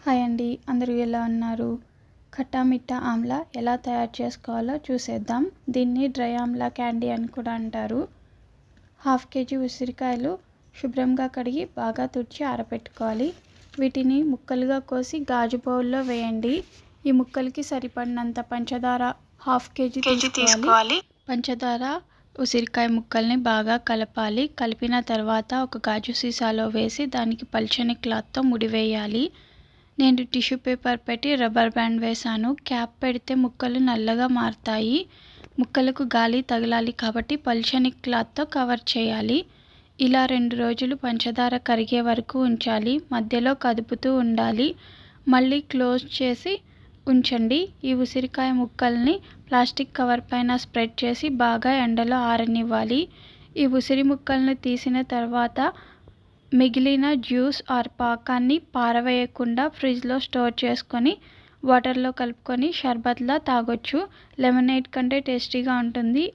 Hi అండి, అందరూ ఎలా ఉన్నారు? ఖట్టా మిఠా ఆమ్లా ఎలా తయారు చేసుకోవాలో చూసేద్దాం. దీన్ని డ్రై ఆమ్లా క్యాండీ అని కూడా అంటారు. 1/2 కేజీ ఉసిరికాయలు శుభ్రంగా కడిగి బాగా తుడిచి ఆరబెట్టుకోవాలి. వీటిని ముక్కలుగా కోసి గాజు బౌల్లో వేయండి. ఈ ముక్కలకి సరిపడినంత పంచదార 1/2 కేజీ తీసుకోవాలి. పంచదార ఉసిరికాయ ముక్కల్ని బాగా కలపాలి. కలిపిన తర్వాత ఒక గాజు సీసాలో వేసి దానికి పల్చని క్లాత్తో ముడివేయాలి. నేను టిష్యూ పేపర్ పెట్టి రబ్బర్ బ్యాండ్ వేశాను. క్యాప్ పెడితే ముక్కలు నల్లగా మారుతాయి. ముక్కలకు గాలి తగలాలి కాబట్టి పల్చని క్లాత్తో కవర్ చేయాలి. ఇలా 2 రోజులు పంచదార కరిగే వరకు ఉంచాలి. మధ్యలో కదుపుతూ ఉండాలి. మళ్ళీ క్లోజ్ చేసి ఉంచండి. ఈ ఉసిరికాయ ముక్కల్ని ప్లాస్టిక్ కవర్ పైన స్ప్రెడ్ చేసి బాగా ఎండలో ఆరనివ్వాలి. ఈ ఉసిరి ముక్కల్ని తీసిన తర్వాత మిగిలిన జ్యూస్ ఆర్ పాకాన్ని పారవేయకుండా ఫ్రిడ్జ్లో స్టోర్ చేసుకొని వాటర్లో కలుపుకొని షర్బత్లా తాగొచ్చు. లెమనేడ్ కంటే టేస్టీగా ఉంటుంది.